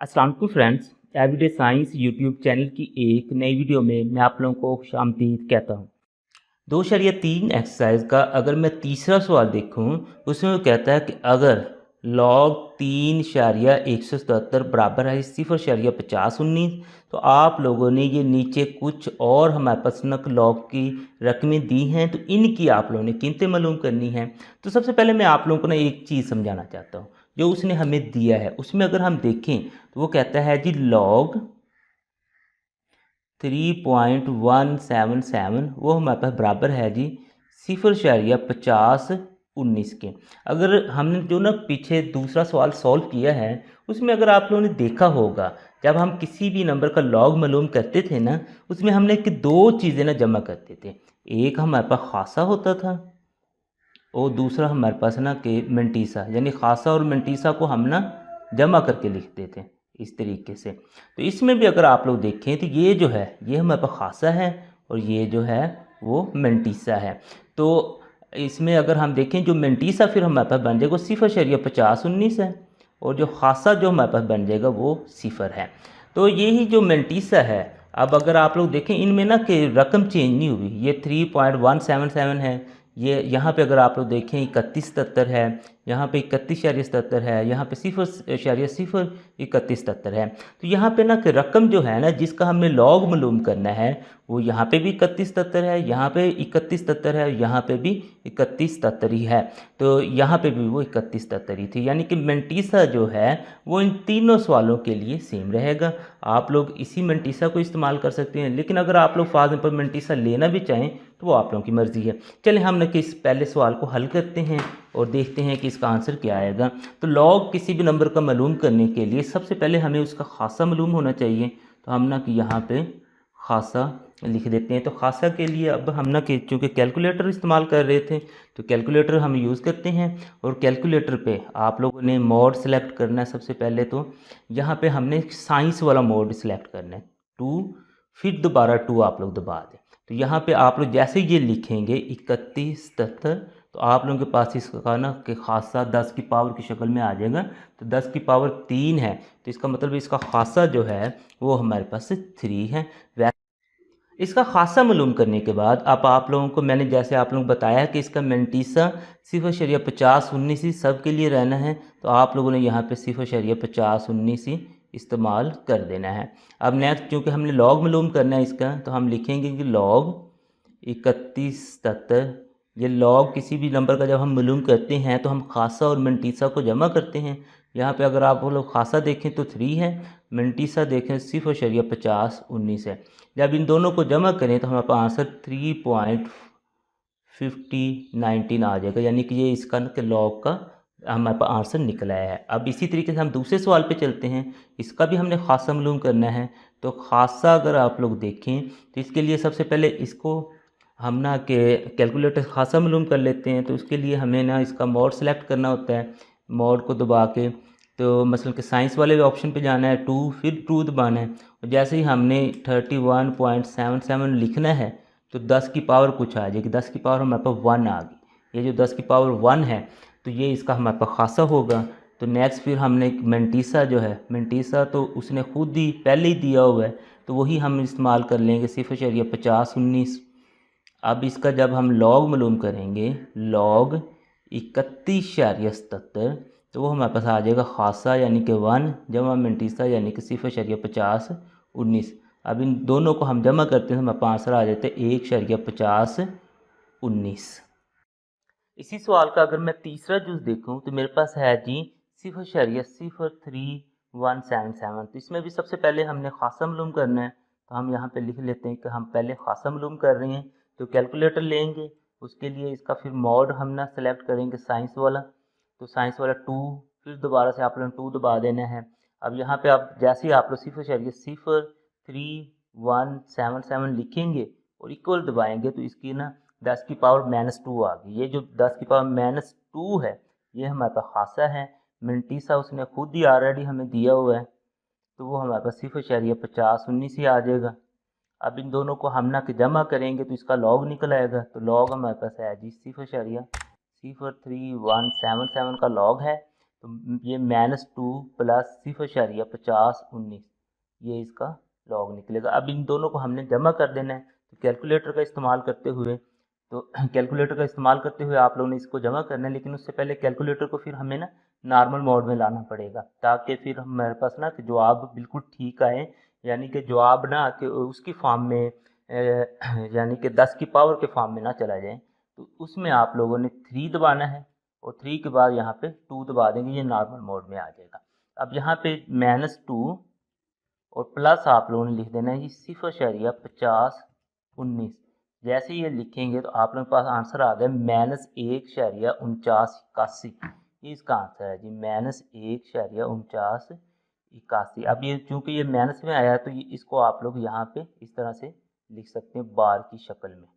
अस्सलाम वालेकुम friends. Everyday science YouTube channel की एक नई वीडियो में मैं आप लोगों को खुशामदीद कहता हूँ। 2.3 एक्सरसाइज का अगर मैं तीसरा सवाल देखूँ, उसमें वो कहता है कि अगर लॉग 3.177 बराबर है 0.5019, तो आप लोगों ने ये नीचे कुछ और हमारे पास नक लॉग की रकमें दी हैं, तो इनकी आप लोगों ने कीमतें मालूम करनी हैं। तो सबसे पहले मैं आप लोगों को ना एक चीज़ समझाना चाहता हूँ जो उसने हमें दिया है। उसमें अगर हम देखें तो वो कहता है जी लॉग 3.177 वो हमारे पास बराबर है जी 0.5019 के। अगर हमने जो ना पीछे दूसरा सवाल सॉल्व किया है, उसमें अगर आप लोगों ने देखा होगा, जब हम किसी भी नंबर का लॉग मालूम करते थे ना, उसमें हमने कि दो चीज़ें ना जमा करते थे। एक हमारे पास खासा होता था और दूसरा हमारे पास ना कि मंटीसा, यानी खासा और मंटीसा को हम ना जमा करके लिखते थे इस तरीके से। तो इसमें भी अगर आप लोग देखें तो ये जो है ये हमारे पास खासा है और ये जो है वो मंटीसा है। तो इसमें अगर हम देखें जो मंटीसा फिर हमारे पास बन जाएगा 0.5019 है और जो खासा जो हमारे पास बन जाएगा वो 0 है। तो यही जो मंटीसा है, अब अगर आप लोग देखें इनमें ना कि रकम चेंज नहीं हुई, ये 3.177 है, ये यहाँ पे अगर आप लोग देखें 3177 है, यहाँ पे 31.77 है, यहाँ पे 0.03177 है। तो यहाँ पे ना कि रकम जो है ना जिसका हमने लॉग मालूम करना है वो यहाँ पे भी 3177 है, यहाँ पे 3177 है, यहाँ पे भी 3177 ही है। तो यहाँ पे भी वो 3177 ही थी, यानी कि मंटीसा जो है वो इन तीनों सवालों के लिए सेम रहेगा। आप लोग इसी मंटीसा को इस्तेमाल कर सकते हैं, लेकिन अगर आप लोग फॉर एग्जाम्पल मंटीसा लेना भी चाहें तो वो आप लोगों की मर्ज़ी है। चलें हम ना कि इस पहले सवाल को हल करते हैं और देखते हैं कि इसका आंसर क्या आएगा। तो लॉग किसी भी नंबर का मालूम करने के लिए सबसे पहले हमें उसका खासा मालूम होना चाहिए। तो हम ना कि यहाँ पे खासा लिख देते हैं। तो खासा के लिए अब हम ना कि चूँकि कैलकुलेटर इस्तेमाल कर रहे थे तो कैलकुलेटर हम यूज़ करते हैं, और कैलकुलेटर पे आप लोगों ने मोड सेलेक्ट करना है। सबसे पहले तो यहाँ पे हमने साइंस वाला मोड सेलेक्ट करना है, 2, फिर दोबारा 2 आप लोग दबा दें। तो यहाँ पे आप लोग जैसे ये लिखेंगे 3177, तो आप लोगों के पास इसका ना कि खासा 10 की पावर की शक्ल में आ जाएगा। तो 10 की पावर 3 है, तो इसका मतलब इसका खासा जो है वो हमारे पास 3 है। इसका खासा मालूम करने के बाद अब आप लोगों को मैंने जैसे आप लोगों को बताया कि इसका मंटीसा 0.5019 ही सब के लिए रहना है, तो आप लोगों ने यहाँ पे 0.5019 ही इस्तेमाल कर देना है। अब नेक्स्ट क्योंकि हमने लॉग मालूम करना है इसका, तो हम लिखेंगे कि लॉग 3177। ये लॉग किसी भी नंबर का जब हम मालूम करते हैं तो हम खासा और मंटीसा को जमा करते हैं। यहाँ पे अगर आप लोग खासा देखें तो 3 है, मंटीसा देखें 0.5019 है। जब इन दोनों को जमा करें तो हमारे पास आंसर 3.5019 आ जाएगा, यानी कि ये इसका लॉग का हमारे पास आंसर निकला है। अब इसी तरीके से हम दूसरे सवाल पे चलते हैं। इसका भी हमने खासा मालूम करना है। तो खासा अगर आप लोग देखें तो इसके लिए सबसे पहले इसको हम ना के कैलकुलेटर खासा मालूम कर लेते हैं। तो उसके लिए हमें ना इसका मोड सेलेक्ट करना होता है, मोड को दबा के। तो मसलन कि साइंस वाले ऑप्शन पे जाना है 2, फिर 2 दबाना है। और जैसे ही हमने 31.77 लिखना है तो 10 की पावर कुछ आ जाएगी, 10 की पावर हमारे पास 1 आ गई। ये जो 10 की पावर 1 है तो ये इसका हमारे पास खासा होगा। तो नेक्स्ट फिर हमने मंटीसा जो है, मंटीसा तो उसने खुद ही पहले ही दिया हुआ है, तो वही हम इस्तेमाल कर लेंगे 0.5019। अब इसका जब हम लॉग मालूम करेंगे, लॉग 31.77, तो वो हमारे पास आ जाएगा खासा यानी कि 1 जमा मंटीसा यानी कि 0.5019। अब इन दोनों को हम जमा करते हैं तो हमारे पास आंसर आ जाता है 1.5019। इसी सवाल का अगर मैं तीसरा जूस देखूं तो मेरे पास है जी 0.03177। तो इसमें भी सबसे पहले हमने खासा मालूम करना है। तो हम यहाँ पे लिख लेते हैं कि हम पहले खासा मालूम कर रहे हैं। तो कैलकुलेटर लेंगे, उसके लिए इसका फिर मोड हम ना सेलेक्ट करेंगे साइंस वाला। तो साइंस वाला 2, फिर दोबारा से आप लोगों ने 2 दबा देना है। अब यहाँ पे आप जैसे ही आप लोग 0.03177 लिखेंगे और इक्वल दबाएंगे तो इसकी ना 10 की पावर -2 आ गई। ये जो 10 की पावर -2 है ये हमारे पास खासा है। मंटीसा उसने खुद ही ऑलरेडी हमें दिया हुआ है, तो वो हमारे पास 0.5019 ही आ जाएगा। अब इन दोनों को हम ना कि जमा करेंगे तो इसका लॉग निकल आएगा। तो लॉग हमारे पास है जी 0.03177 का लॉग है। तो ये -2 प्लस 0.5019 ये इसका लॉग निकलेगा। अब इन दोनों को हमने जमा कर देना है, तो कैलकुलेटर का इस्तेमाल करते हुए आप लोगों ने इसको जमा करना है, लेकिन उससे पहले कैलकुलेटर को फिर हमें ना नॉर्मल मोड में लाना पड़ेगा, ताकि फिर हमारे पास ना कि जवाब बिल्कुल ठीक आए, यानी कि जवाब ना कि उसकी फॉर्म में यानी कि 10 की पावर के फॉर्म में ना चला जाए। तो उसमें आप लोगों ने 3 दबाना है, और 3 के बाद यहाँ पे 2 दबा देंगे, ये नॉर्मल मोड में आ जाएगा। अब यहाँ पे -2 और प्लस आप लोगों ने लिख देना है जी 0.5019। जैसे ये लिखेंगे तो आप लोगों के पास आंसर आ गया -1.4981। ये इसका आंसर है जी, -1.4981। अब ये चूंकि ये माइनस में आया है, तो ये इसको आप लोग यहाँ पे इस तरह से लिख सकते हैं बार की शक्ल में।